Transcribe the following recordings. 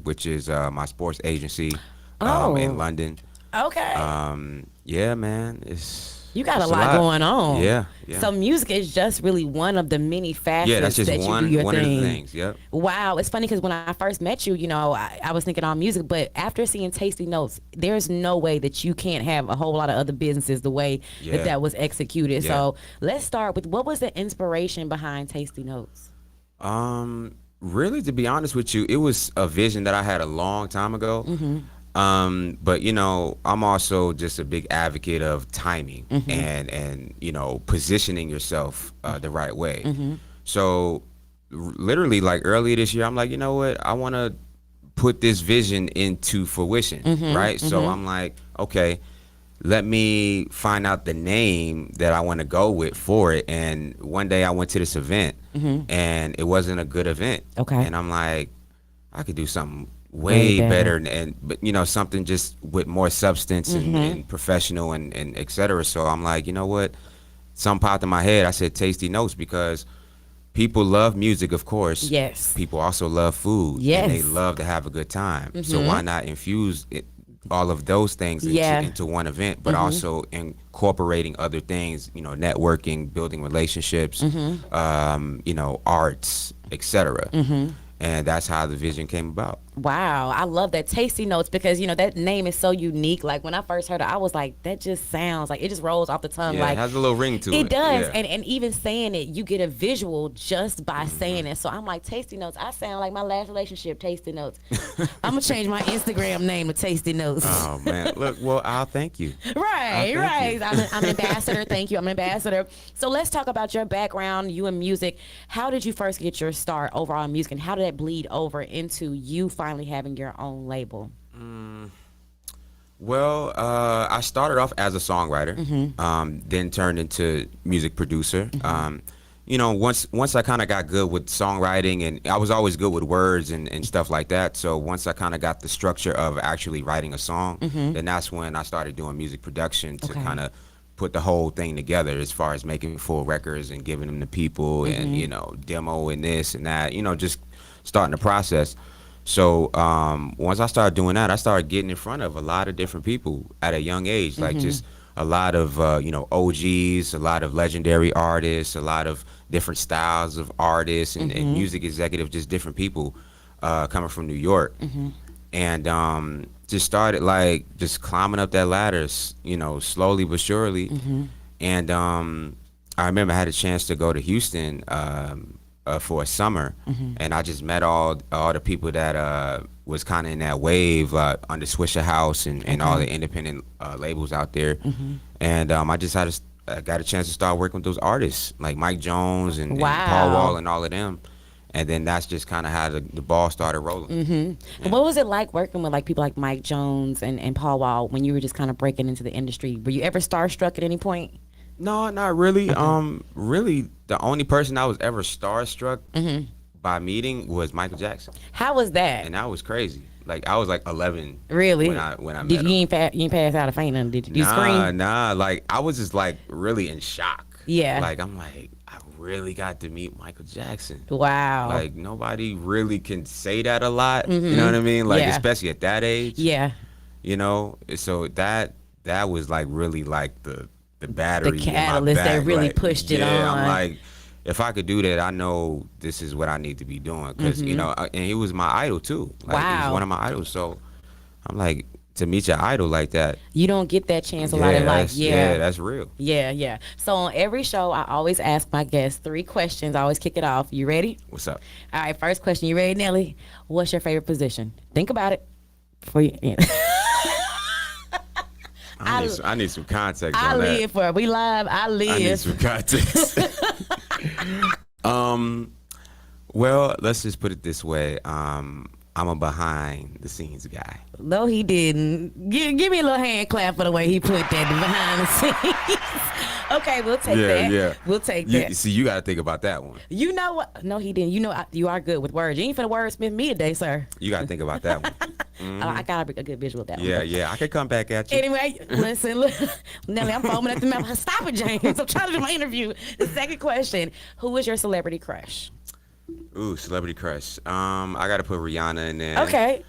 which is my sports agency in Oh, London. okay. Yeah, man, You got a it's a lot lot. going on. Yeah, yeah, So music is just really one of the many yeah. That's facets just that you do your one of the thing. things. Yep. Wow, it's funny because when I first met you, I was thinking all music, but after seeing Tasty Notes, there's no way that you can't have a whole lot of other businesses the way that Yeah, that was executed. yeah. So let's start with what was the inspiration behind Tasty Notes? Really, to be honest with you, it was a vision that I had a long time ago. But I'm also just a big advocate of timing and positioning yourself the right way. So literally, like earlier this year, I'm like, you know what, I want to put this vision into fruition, right? So I'm like, okay, let me find out the name that I want to go with for it. And one day I went to this event and it wasn't a good event. Okay. And I'm like, I could do something Way way better. better but something just with more substance and professional and et cetera. So I'm like, you know what? Something popped in my head. I said Tasty Notes because people love music, of course. Yes. People also love food and they Yes. love to have a good time. So why not infuse all of those things into Yeah. one event, but also incorporating other things, networking, building relationships, arts, etc. And that's how the vision came about. Wow, I love that Tasty Notes because that name is so unique. Like when I first heard it, I was like, that just sounds like it just rolls off the tongue. Yeah, it Like has a little ring to it it. does, Yeah. and even saying it, you get a visual just by saying it. So I'm like, Tasty Notes. I sound like my last relationship, Tasty Notes. I'm gonna change my Instagram name to Tasty Notes. Oh man, look, well, I'll thank you. I'll Right, thank you. right. I'm an ambassador. Thank you. I'm an ambassador. So let's talk about your background, you in music. How did you first get your start overall in music, and how did that bleed over into you finally having your own label? Well, I started off as a songwriter, then turned into music producer. Once I kind of got good with songwriting, and I was always good with words and stuff like that. So once I kind of got the structure of actually writing a song, then that's when I started doing music production to Okay. kind of put the whole thing together as far as making full records and giving them to people and demo and this and that. Just starting the process. So once I started doing that, I started getting in front of a lot of different people at a young age, like just a lot of OGs, a lot of legendary artists, a lot of different styles of artists and music executives, just different people coming from New York, and just started like just climbing up that ladder, slowly but surely, and I remember I had a chance to go to Houston for a summer, and I just met all the people that was kind of in that wave under Swisher House and all the independent labels out there, and I just got a chance to start working with those artists like Mike Jones and Paul Wow. Wall and all of them, and then that's just kind of how the ball started rolling. And what was it like working with like people like Mike Jones and Paul Wall when you were just kind of breaking into the industry? Were you ever starstruck at any point? No, not really. Really, the only person I was ever starstruck by meeting was Michael Jackson, How was that? and that was crazy. Like I was like 11 Really? when I met Did him. you ain't pass out of fainting? Did you Nah, scream? nah. Like I was just like really in shock. Yeah. Like I'm like I really got to meet Michael Jackson. Wow. Like nobody really can say that a lot. You know what I mean? Like Yeah. especially at that age. Yeah. So that was like really like the battery, in my catalyst that back. really Like, pushed it yeah, on. I'm like, if I could do that, I know this is what I need to be doing because and he was my idol too. Like, he Wow. was one of my idols. So I'm like, to meet your idol like that, You don't get that chance a lot in life. yeah, that's real. Yeah, yeah. So on every show, I always ask my guests 3 questions. I always kick it off. You ready? What's up? All right, first question. You ready, Nelly? What's your favorite position? Think about it before you. Yeah. I need some context I on that. live for it. We live. I I need live. some context. Well, let's just put it this way. I'm a behind the scenes guy. No, he didn't. Give me a little hand clap for the way he put that behind the scenes. Okay, we'll take that. Yeah. We'll take You, that. see, you got to think about that one. You know what? No, he didn't. You are good with words. You ain't finna wordsmith me today, sir. You got to think about that one. I got a good visual of that one. Yeah. I could come back at you. Anyway, listen, look, Nelly, I'm foaming at the mouth. Stop it, James. I'm trying to do my interview. The second question: who is your celebrity crush? Ooh, celebrity crush. I gotta put Rihanna in there. Okay.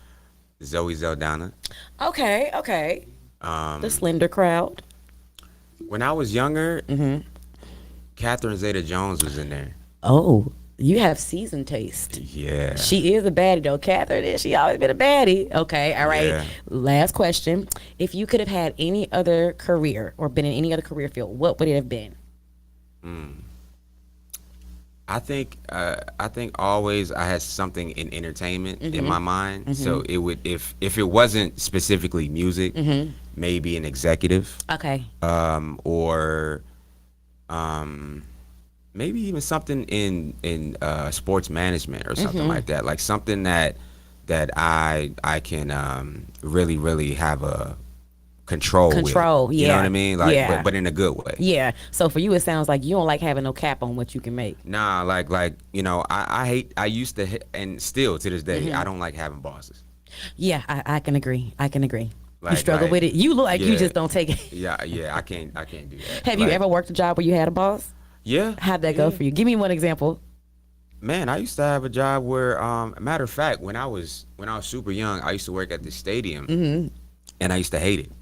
Zoe Zeldana. Okay. Okay. The Um, slender crowd. when I was younger, Mm-hmm. Catherine Zeta-Jones was in there. Oh, you have seasoned taste. Yeah, She is a baddie though. Catherine is. She always been a baddie. Okay. All right. yeah. Last question. If you could have had any other career or been in any other career field, what would it have been? I think always I had something in entertainment in Mm-hmm. my mind. Mm-hmm. So it would, if it wasn't specifically music, Mm-hmm. maybe an executive, Okay. or um, maybe even something in sports management or something Mm-hmm. like that. Like something that I can really have a control with. Control. You know what Yeah. I mean? Like, but Yeah. but in a good way. Yeah. So for you, it sounds like you don't like having no cap on what you can make. Nah, like I hate. I used to and still to this day I don't like having bosses. Yeah, I can agree. I can agree. You Like struggle like with it. You look like you yeah just don't take it. yeah. I can't do that. Have you Like ever worked a job where you had a boss? yeah How'd that go yeah for you? Give me one example. man. I used to have a job where matter of fact when I was super young I used to work at the stadium and I used to hate it.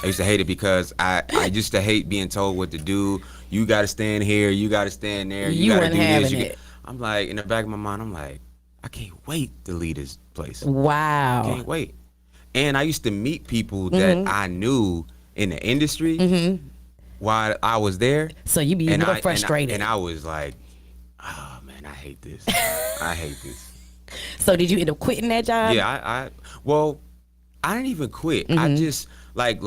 I used to hate it because I used to hate being told what to do. You got to stand here. You got to stand there. You You got to weren't do this. having it. I'm like in the back of my mind. I'm like, I can't wait to leave this place. Wow. Can't wait. And I used to meet people that I knew in the industry while I was there, So you be a and little and frustrated. I was like, oh man, I hate this. I hate this. So did you end up quitting that job? Yeah, well, I didn't even quit. I just like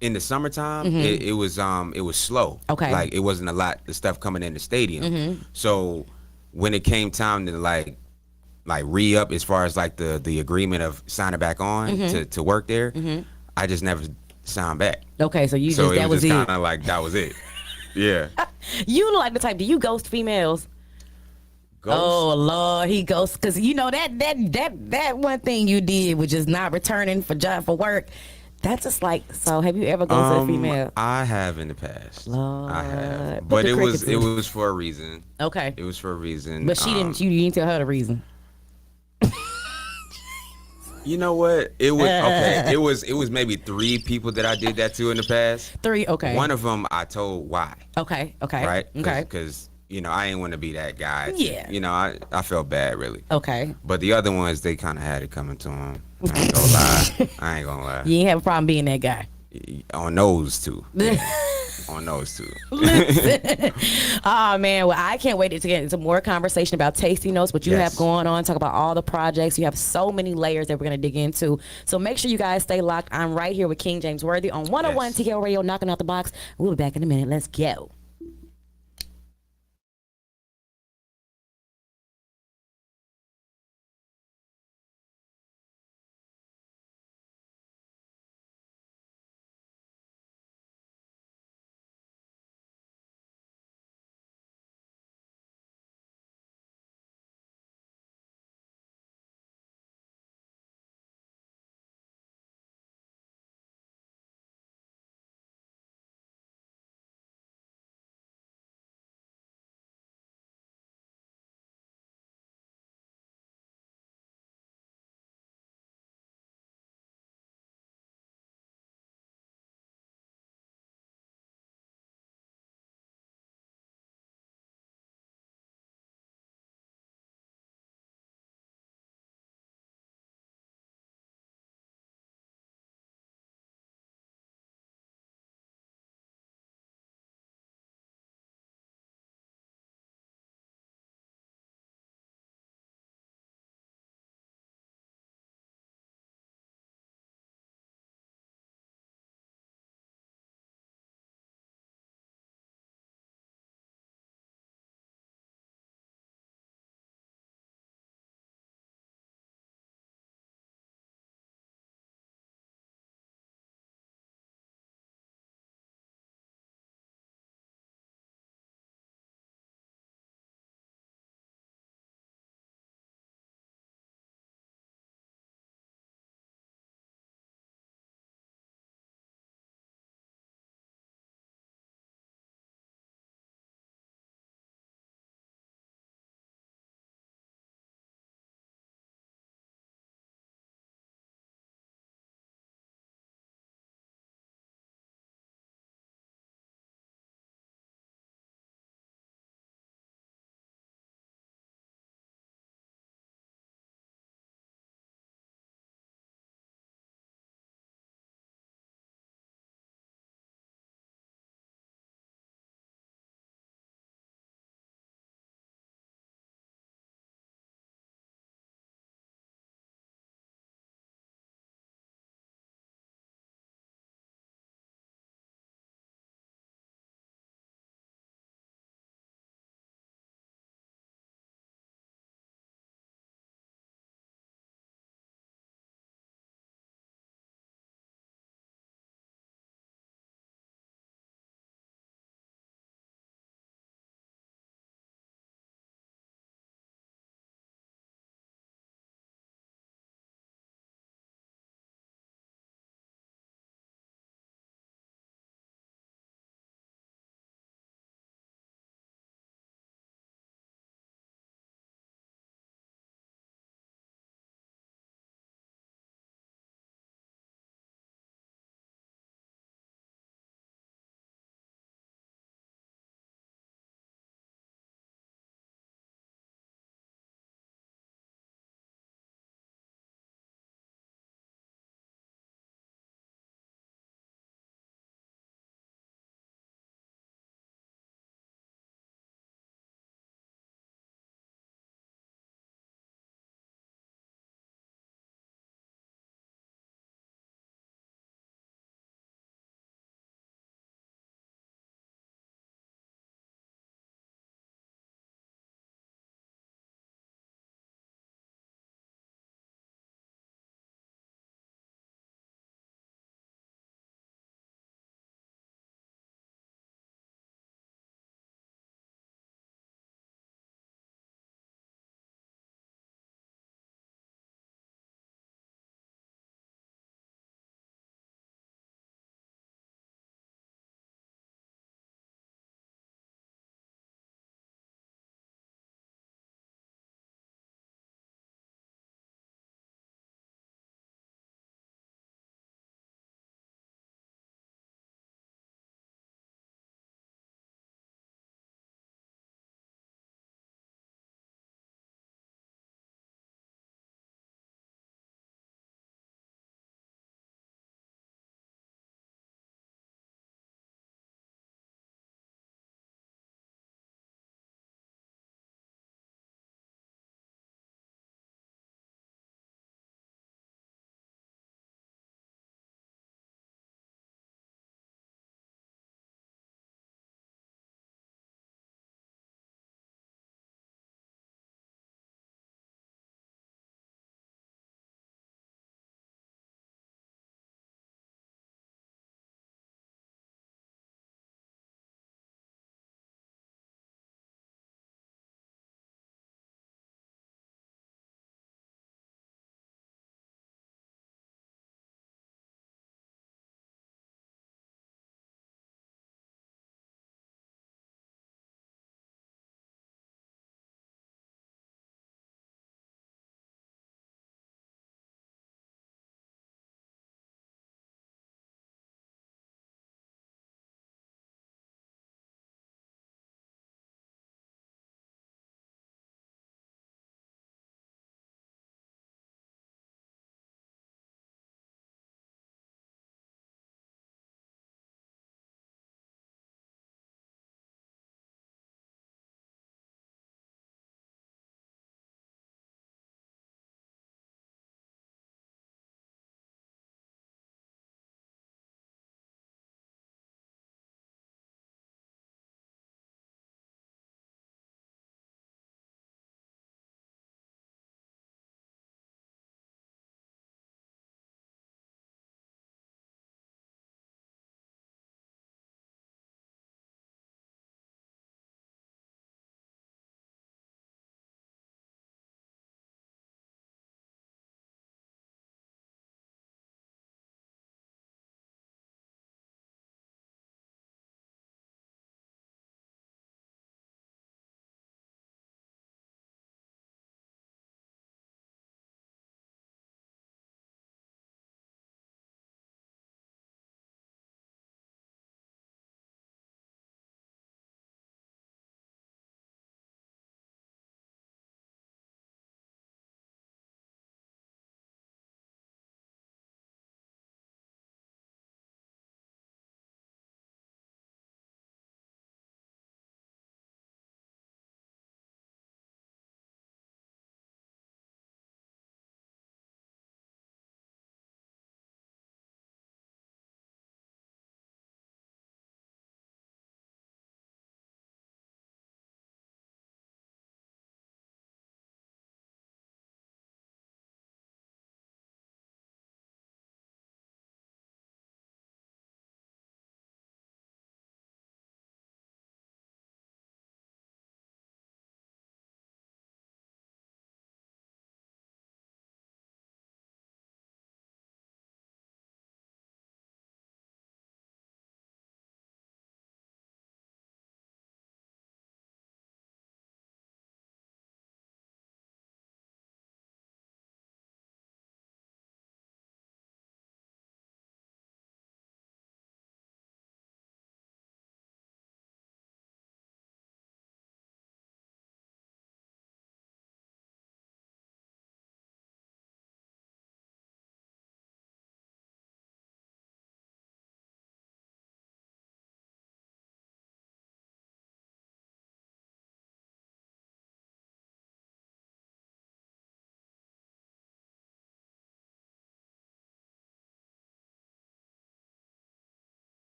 in the summertime, it was slow. Okay. Like it wasn't a lot of stuff coming in the stadium. So when it came time to like re-up as far as like the agreement of signing back on to work there, I just never signed back. Okay, so you So just it that was was just kind it. of like that was it. Yeah. You look like the type. Do you ghost females? Ghost. Oh Lord, he ghosts because you know that one thing you did was just not returning for job for work. That's just like so. Have you ever ghosted a female? I have in the past. I have, Lord, put but the it was crickets it in. was for a reason. Okay, It was for a reason. but she didn't. You didn't tell her the reason. You know what? It was okay. It was maybe 3 people that I did that to in the past. Three. Okay. One of them I told why, Okay. Okay. right? Okay. Because I ain't want to be that guy. Yeah. I felt bad really. Okay. But the other ones, they kind of had it coming to them. I ain't gonna lie. I ain't gonna lie. You ain't have a problem being that guy. On those two. On those two. Oh man, well I can't wait to get into more conversation about tasty notes, what you Yes. have going on, talk about all the projects. You have so many layers that we're gonna dig into. So make sure you guys stay locked. I'm right here with King James Worthy on 101 Yes. TKO Radio, knocking out the box. We'll be back in a minute. Let's go.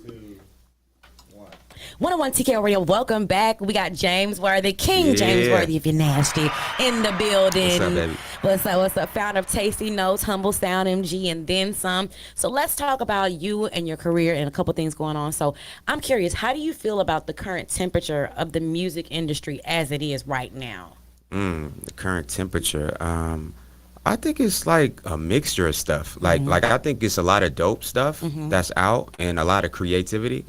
two, one. 101 TKO Radio, welcome back. We got James Worthy, King James Yeah. Worthy, if you're nasty, in the building. What's up, baby? What's up? What's up? Founder of Tasty Notes, Humble Sound MG, and then some. So let's talk about you and your career and a couple things going on. So I'm curious, how do you feel about the current temperature of the music industry as it is right now? The current temperature. I think it's like a mixture of stuff. Like I think it's a lot of dope stuff that's out and a lot of creativity.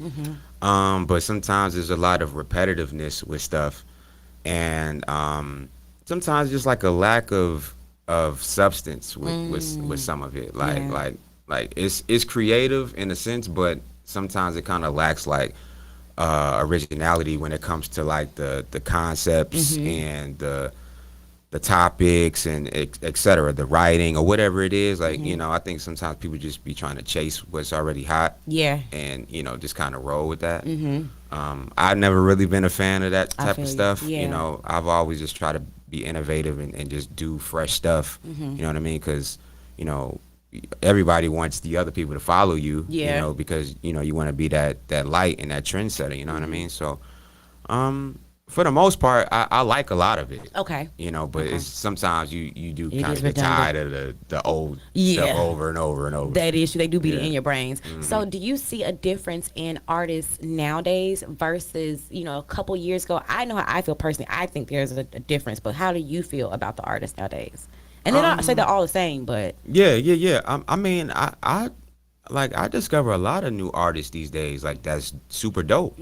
But sometimes there's a lot of repetitiveness with stuff, and sometimes just like a lack of substance with some of it. Like it's creative in a sense, but sometimes it kind of lacks like originality when it comes to like the concepts and the topics and et cetera, the writing or whatever it is. Like, I think sometimes people just be trying to chase what's already hot. Yeah. And, just kind of roll with that. I've never really been a fan of that type feel of you. stuff. Yeah. I've always just tried to be innovative and just do fresh stuff. You know what I mean? Because, everybody wants the other people to follow you, Yeah. because, you want to be that light and that trendsetter, you know what I mean? So, for the most part, I like a lot of it. Okay. But it's sometimes you do It kind is of get redundant. tired of the old Yeah. stuff over and over and over. That issue, they do beat it Yeah. in your brains. So, do you see a difference in artists nowadays versus a couple years ago? I know how I feel personally. I think there's a difference, but how do you feel about the artists nowadays? And then I say they're all the same, but Yeah. I mean, I discover a lot of new artists these days. Like that's super dope.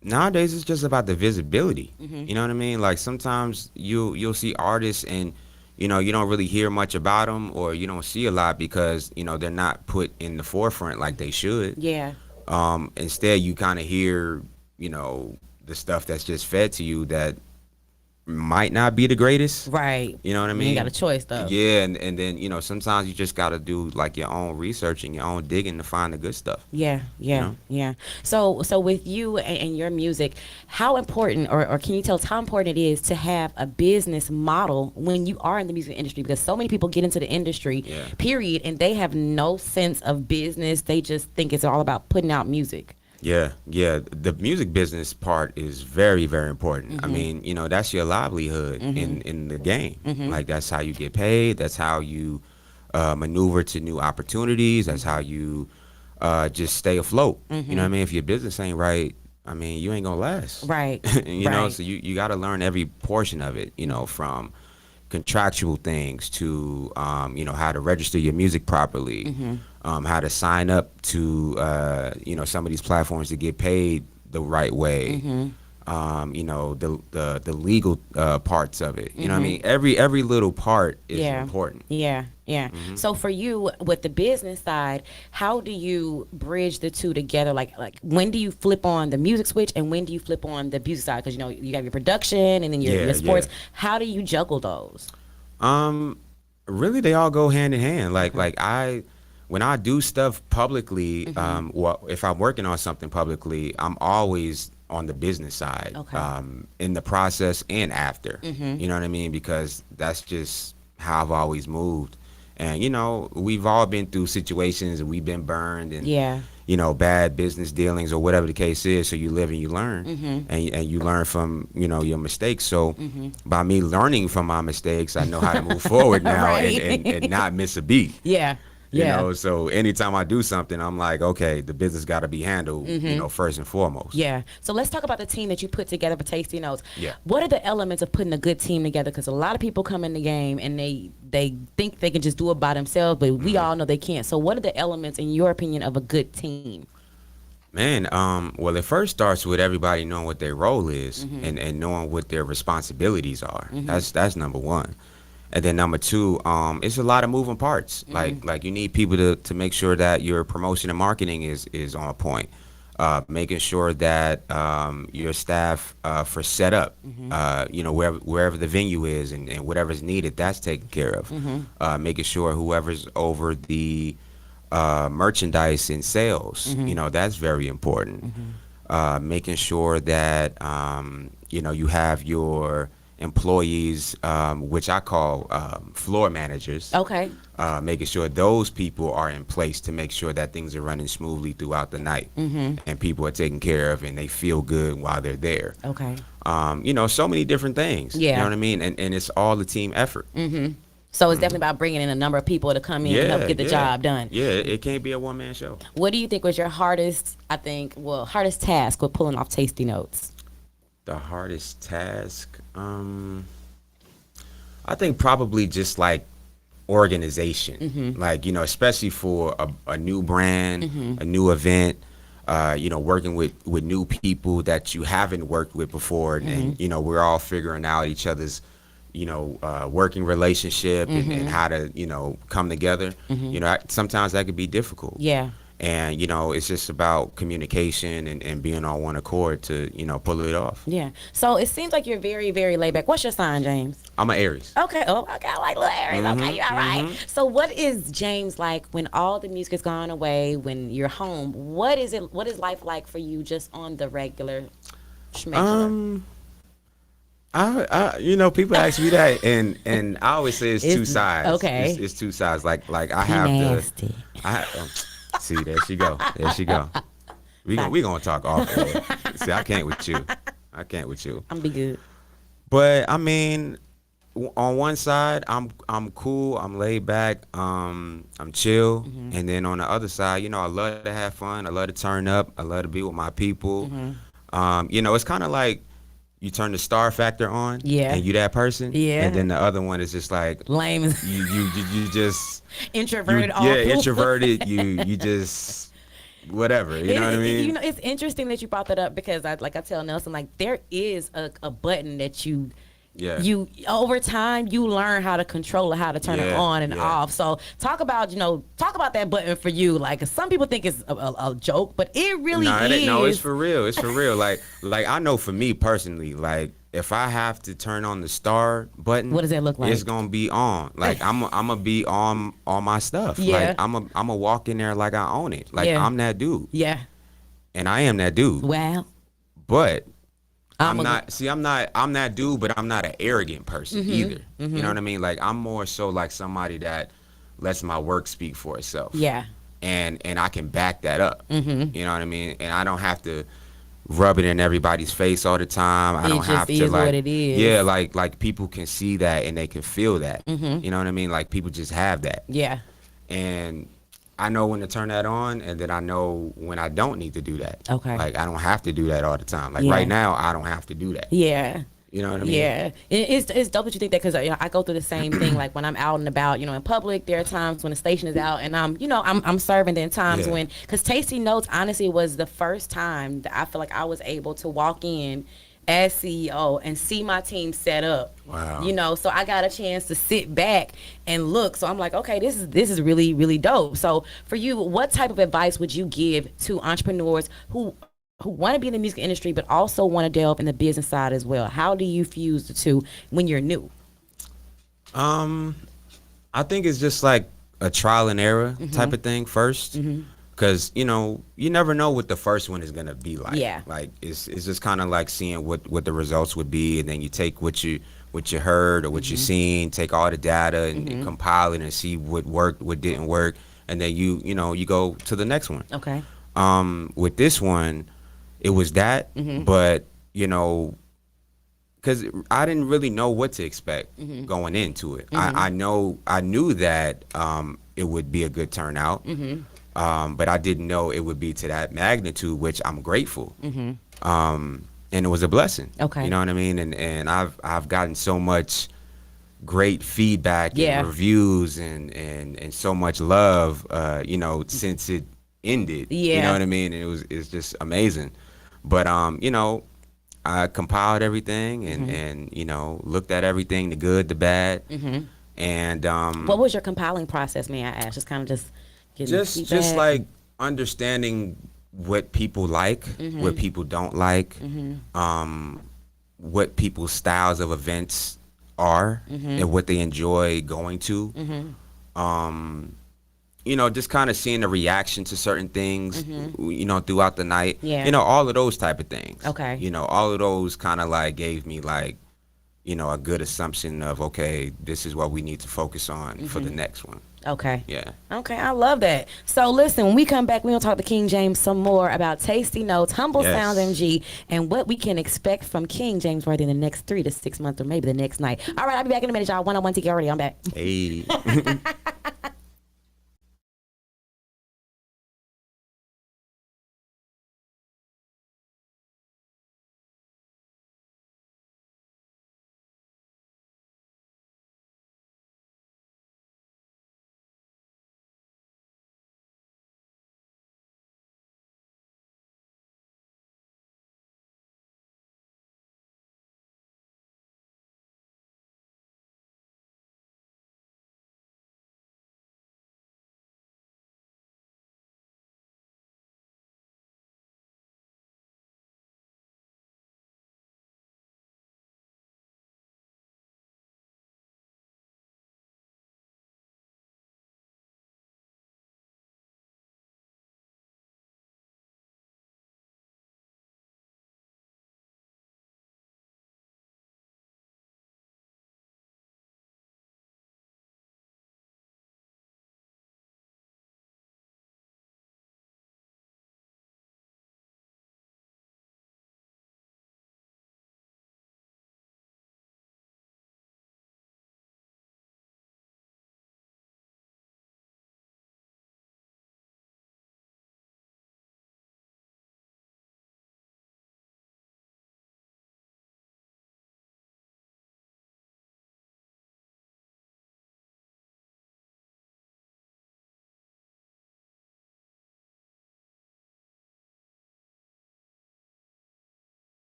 Nowadays it's just about the visibility. You know what I mean? Like sometimes you'll see artists and you don't really hear much about them, or you don't see a lot because they're not put in the forefront like they should. yeah, Instead you kind of hear the stuff that's just fed to you that might not be the greatest. right. You know what I You mean? ain't got a choice though. Yeah, and then sometimes you just got to do like your own research and your own digging to find the good stuff. Yeah. know? So with you and your music, how important, or can you tell us how important it is to have a business model when you are in the music industry? Because so many people get into the industry, Yeah. period, and they have no sense of business. They just think it's all about putting out music. Yeah. The music business part is very, very important. I mean, that's your livelihood in the game. Like that's how you get paid. That's how you maneuver to new opportunities. That's how you just stay afloat. You know what I mean? If your business ain't right, I mean, you ain't gonna last. Right. Know, so you got to learn every portion of it. From contractual things to how to register your music properly, how to sign up to some of these platforms to get paid the right way, the legal parts of it. You know what I mean? Every little part is important. Yeah. So for you with the business side, how do you bridge the two together? Like when do you flip on the music switch and when do you flip on the music side? Because you have your production and then your sports. Yeah. How do you juggle those? Really, they all go hand in hand. Like when I do stuff publicly, if I'm working on something publicly, I'm always on the business side, Okay. in the process and after. You know what I mean? Because that's just how I've always moved. And we've all been through situations and we've been burned and Yeah. bad business dealings or whatever the case is. So you live and you learn, and you learn from your mistakes. So by me learning from my mistakes, I know how to move forward now Right. and not miss a beat. Yeah. So anytime I do something, I'm like, okay, the business got to be handled, first and foremost. Yeah. So let's talk about the team that you put together for Tasty Notes. Yeah. What are the elements of putting a good team together? Because a lot of people come in the game and they think they can just do it by themselves, but we all know they can't. So what are the elements, in your opinion, of a good team? Man, well, it first starts with everybody knowing what their role is and knowing what their responsibilities are. That's number one. And then number two, it's a lot of moving parts. Like you need people to make sure that your promotion and marketing is on point. Making sure that your staff for setup, wherever the venue is and whatever's needed, that's taken care of. Making sure whoever's over the merchandise and sales, that's very important. Making sure that you have your employees, which I call floor managers. Okay. Making sure those people are in place to make sure that things are running smoothly throughout the night, and people are taken care of and they feel good while they're there. Okay. So many different things. You Yeah. know what I mean? And it's all a team effort. So it's definitely about bringing in a number of people to come in and help get the job done. Yeah, it can't be a one-man show. What do you think was your hardest, hardest task with pulling off Tasty Notes? The hardest task, I think probably just like organization, like, especially for a new brand, a new event, working with new people that you haven't worked with before. And, we're all figuring out each other's, working relationship and how to, come together. Sometimes that could be difficult. Yeah. And, it's just about communication and being on one accord to, pull it off. Yeah. So it seems like you're very, very laid back. What's your sign, James? I'm an Aries. Okay. Oh, okay. I like little Aries. Okay, you all right. So what is James like when all the music's gone away, when you're home? What is life like for you just on the regular schmegular? People ask me that, and I always say it's two sides. Okay. It's two sides. Like I have Nasty. see, there she go. We gonna talk off air. See, I can't with you. I'm be good. But I mean, on one side, I'm cool. I'm laid back. I'm chill. And then on the other side, I love to have fun. I love to turn up. I love to be with my people. It's kind of like you turn the star factor on. Yeah. And you that person. Yeah. And then the other one is just like Lame. you just Introverted. introverted. You just whatever. You know what I mean? It's interesting that you brought that up because I tell Nelson, like, there is a button that you over time you learn how to control it, how to turn it on and off. So talk about that button for you. Like, some people think it's a joke, but it really is. No, it's for real. It's for real. Like I know for me personally, like, if I have to turn on the star button, what does that look like? It's gonna be on. Like I'm gonna be on all my stuff. Yeah. Like I'm a walk in there like I own it. Like I'm that dude. Yeah. And I am that dude. Wow. But I'm that dude, but I'm not an arrogant person either. You know what I mean? Like, I'm more so like somebody that lets my work speak for itself. Yeah. And I can back that up. You know what I mean? And I don't have to rub it in everybody's face all the time. I don't have to, is like, what it is. Yeah, like people can see that and they can feel that. You know what I mean? Like, people just have that. Yeah. And I know when to turn that on, and then I know when I don't need to do that. Okay. Like, I don't have to do that all the time. Like, Yeah. right now, I don't have to do that. Yeah. You know what I mean? Yeah, it's dope that you think that, because I go through the same thing. Like, when I'm out and about, in public, there are times when the station is out and I'm serving. Then times when, because Tasty Notes honestly was the first time that I feel like I was able to walk in as CEO and see my team set up. Wow. So I got a chance to sit back and look. So I'm like, okay, this is really, really dope. So for you, what type of advice would you give to entrepreneurs who want to be in the music industry but also want to delve in the business side as well? How do you fuse the two when you're new? I think it's just like a trial and error type of thing first. Because, you never know what the first one is going to be like. Yeah. Like, it's just kind of like seeing what the results would be, and then you take what you heard or what you seen, take all the data and compile it and see what worked, what didn't work, and then you go to the next one. Okay. With this one, it was that, but, because I didn't really know what to expect going into it. I knew that it would be a good turnout. But I didn't know it would be to that magnitude, which I'm grateful. And it was a blessing. Okay. You know what I mean? And I've gotten so much great feedback and reviews and so much love, since it ended. Yeah. You know what I mean? And it's just amazing. But I compiled everything and looked at everything, the good, the bad. And what was your compiling process, may I ask? Just kind of just like understanding what people like, what people don't like, what people's styles of events are, and what they enjoy going to. Just kind of seeing the reaction to certain things, throughout the night. Yeah. All of those type of things. Okay. All of those kind of like gave me like, a good assumption of, okay, this is what we need to focus on for the next one. Okay. Yeah. Okay, I love that. So listen, when we come back, we're gonna talk to King James some more about Tasty Notes, Humble Sounds Yes. MG, and what we can expect from King James right in the next 3 to 6 months or maybe the next night. All right, I'll be back in a minute, y'all. 101 Tiki already. I'm back. Hey.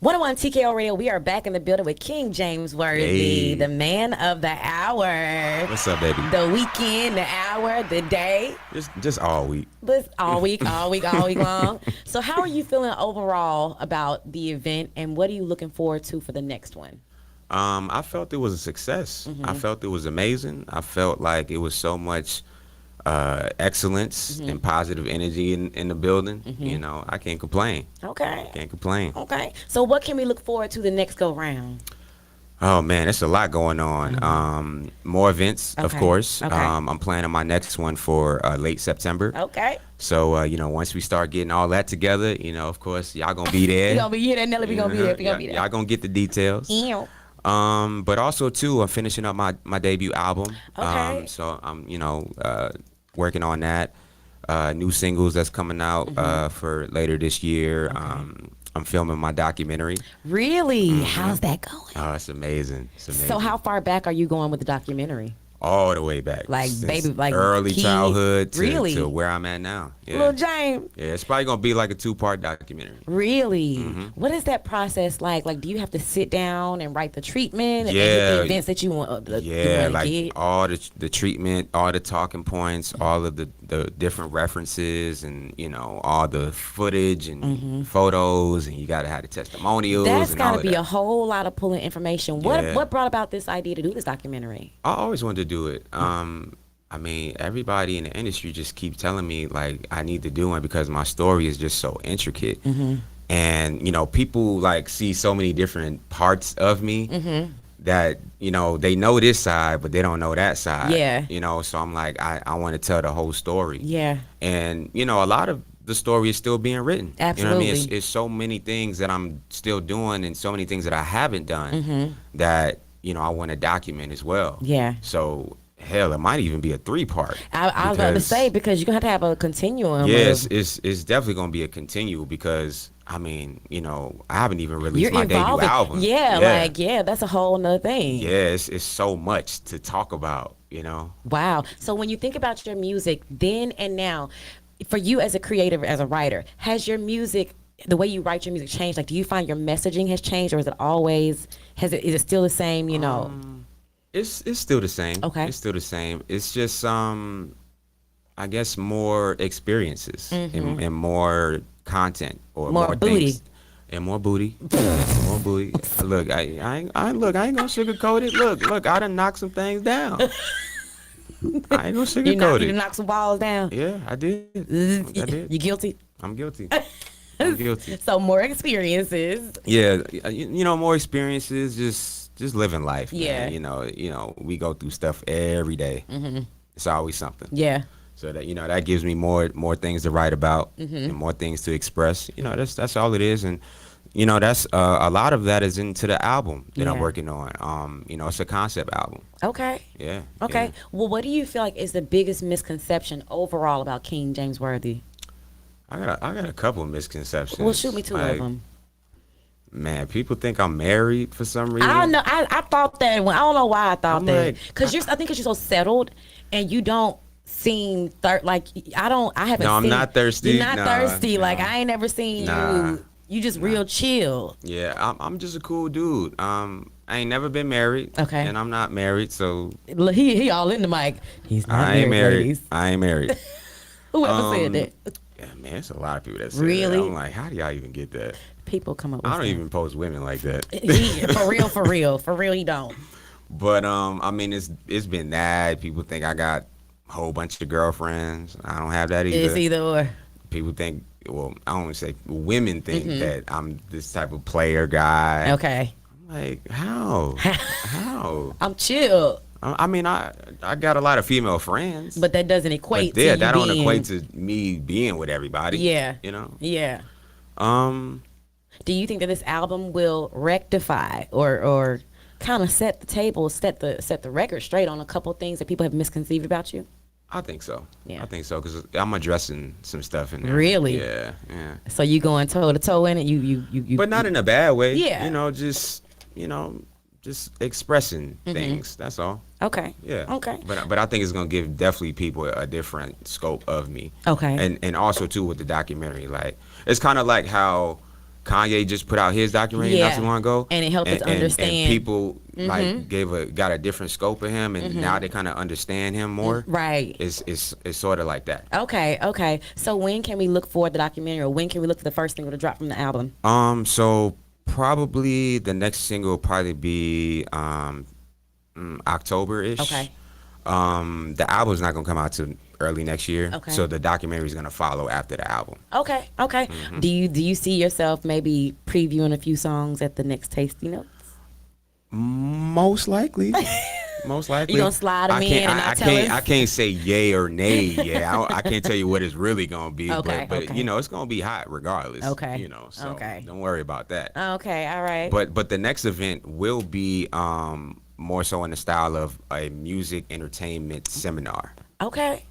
101 TKO Radio, we are back in the building with King James Worthy, Hey. the man of the hour. What's up, baby? The weekend, the hour, the day, Just all week. but all week long. So how are you feeling overall about the event, and what are you looking forward to for the next one? I felt it was a success. I felt it was amazing. I felt like it was so much excellence and positive energy in the building. You know, I can't complain. Okay. Can't complain. Okay. So what can we look forward to the next go round? Oh man, there's a lot going on. More events, of Okay. course. Okay. I'm planning my next one for late September. Okay. So you know, once we start getting all that together, you know, of course, y'all gonna be there. We gonna be here, Nelly. We gonna be there. We gonna be there. Y'all gonna get the details. Ew. But also too, I'm finishing up my debut album. Okay. So I'm working on that. New singles that's coming out for later this year. I'm filming my documentary. Really? How's that going? Oh, it's amazing. It's amazing. So how far back are you going with the documentary? All the way back, Like, since baby, like early kid- childhood to, Really? to where I'm at now. Yeah. Little James. Yeah, it's probably gonna be like a 2-part documentary. Really? What is that process like? Like, do you have to sit down and write the treatment and Yeah. the events that you want? Yeah, you like get? all the treatment, all the talking points, all of the different references, and you know all the footage and photos, and you gotta have the testimonials. That's and all got to of be that. a whole lot of pulling information. What Yeah. what brought about this idea to do this documentary? I always wanted to do it. I mean, everybody in the industry just keep telling me like I need to do it because my story is just so intricate. And you know, people like see so many different parts of me that you know they know this side, but they don't know that side. Yeah. You know, so I'm like I want to tell the whole story. Yeah. And you know, a lot of the story is still being written. You know what I mean? Absolutely. It's so many things that I'm still doing, and so many things that I haven't done that you know I want to document as well. Yeah. So hell, it might even be a 3-part. I was about to say, because you're going to have a continuum. Yes, of, it's definitely gonna be a continual because I mean, you know, I haven't even released you're my debut involved. album. Yeah, that's a whole nother thing. Yeah, it's so much to talk about, you know. Wow. So when you think about your music then and now, for you as a creative, as a writer, has your music, the way you write your music changed? Like, do you find your messaging has changed, or is it always, is it still the same, you know? It's still the same. Okay. It's still the same. It's just I guess more experiences and more content or More more booty. things. And more booty. More booty. Look, I ain't gonna sugarcoat it. Look, I done knocked some things down. I ain't gonna You sugarcoat it. knock some walls down. Yeah, I did. I did. You guilty? I'm guilty. I'm guilty. So more experiences. Yeah, you know, more experiences, just living life. Yeah. Man. You know, we go through stuff every day. It's always something. Yeah. So that that gives me more things to write about and more things to express. You know, that's all it is, and you know that's a lot of that is into the album that I'm Yeah. working on. You know, it's a concept album. Okay. Yeah. Okay. yeah. Well, what do you feel like is the biggest misconception overall about King James Worthy? I got a couple of misconceptions. Well, shoot me two Like, of them. Man, people think I'm married for some reason. I don't know. I thought that. I don't know why I thought I'm that. like- Because I think because you're so settled, and you don't seem like I don't. I haven't. No, I'm seen, not thirsty. You're not Nah, thirsty. Like nah. I ain't never seen Nah. you. You just real chill. Yeah, I'm just a cool dude. I ain't never been married. Okay. And I'm not married, so Look, he all in the mic. He's not I ain't married. ladies. I ain't married. Whoever said that. Yeah, man, it's a lot of people that say Really? that. I'm like, how do y'all even get that? People come up with I don't stuff. even post women like that. For real, he don't. But I mean, it's been that. People think I got a whole bunch of girlfriends. I don't have that either. It's either or. People think, well, I don't want to say women think that I'm this type of player guy. Okay. I'm like, how? How? I'm chill, I mean, I got a lot of female friends. but that doesn't equate But yeah, to that you don't being, equate to me being with everybody. Yeah. You know? Yeah. Um, Do you think that this album will rectify or kind of set the table, set the record straight on a couple things that people have misconceived about you? I think so. Yeah. I think so because I'm addressing some stuff in there. Really? Yeah, yeah. So you going toe to toe in it? You. But not in a bad way. Yeah. You know, just expressing things. That's all. Okay. Yeah. Okay. But I think it's gonna give definitely people a different scope of me. Okay. And also too with the documentary, like it's kind of like how Kanye just put out his documentary not too long ago, and it helped us understand. And people like got a different scope of him, and now they kind of understand him more. Right. It's sort of like that. Okay. So when can we look for the documentary, or when can we look for the first single to drop from the album? So probably the next single will probably be October-ish. Okay. The album's not gonna come out till early next year. Okay. So the documentary is gonna follow after the album. Okay. Do you see yourself maybe previewing a few songs at the next Tasty Notes? Most likely. Most likely. You gonna slide them in and not tell us? I can't say yay or nay. Yeah, I can't tell you what it's really gonna be. Okay, But okay. you know, it's gonna be hot regardless. Okay. You know, so Okay. don't worry about that. Okay, all right. But the next event will be more so in the style of a music entertainment seminar. Okay.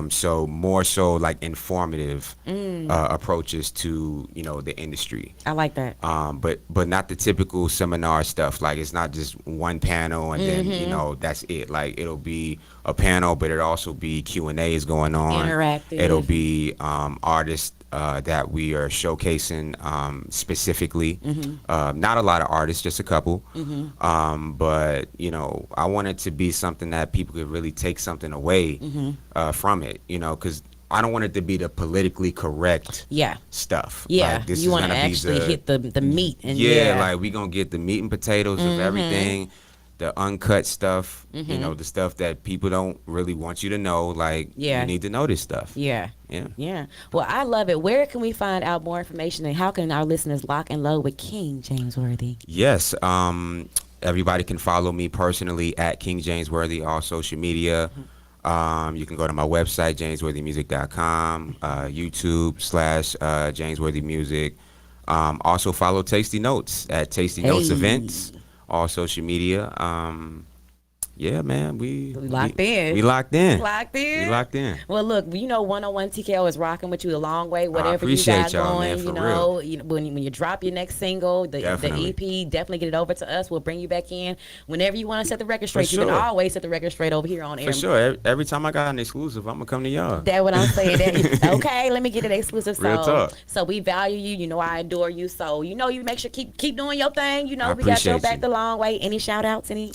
So more so like informative approaches to the industry. I like that. But not the typical seminar stuff. Like it's not just one panel and then that's it. Like it'll be a panel, but it'll also be Q&As going on. Interactive. It'll be artists that we are showcasing specifically. Not a lot of artists, just a couple. But I want it to be something that people could really take something away from it. Because I don't want it to be the politically correct stuff. Yeah, Like, this you is want to gonna be actually hit the meat. And like we gonna get the meat and potatoes of everything, the uncut stuff, the stuff that people don't really want you to know. Like you need to know this stuff. Yeah. Yeah. Well, I love it. Where can we find out more information, and how can our listeners lock and load with King James Worthy? Yes. Everybody can follow me personally at King James Worthy, all social media. You can go to my website, jamesworthymusic.com, YouTube / James Worthy Music. Also follow Tasty Notes at Tasty Notes Events, all social media. Yeah, man, we locked in. We locked in. Locked in. We locked in. Well, look, 101 TKO is rocking with you a long way. Whatever you appreciate got y'all, going, man, for real. when you drop your next single, the EP, definitely get it over to us. We'll bring you back in whenever you want to set the record straight. For You can sure. always set the record straight over here on air. For sure. Every time I got an exclusive, I'm gonna come to y'all. That's what I'm saying. Okay, let me get it exclusive. Real talk. So we value you. You know I adore you. So you make sure keep doing your thing. I We got your appreciate back you. the long way. Any shout outs? Any?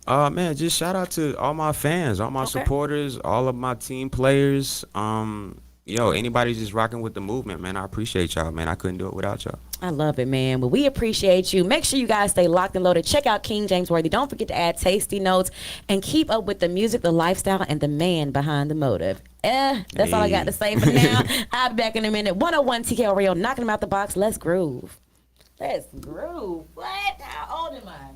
Man, just shout out to all my fans, all my supporters, all of my team players. Anybody just rocking with the movement, man. I appreciate y'all, man. I couldn't do it without y'all. I love it, man. Well, we appreciate you. Make sure you guys stay locked and loaded. Check out King James Worthy. Don't forget to add Tasty Notes and keep up with the music, the lifestyle, and the man behind the motive. That's all I got to say for now. I'll be back in a minute. 101 TKO Radio, knocking them out the box. Let's groove. What? How old am I?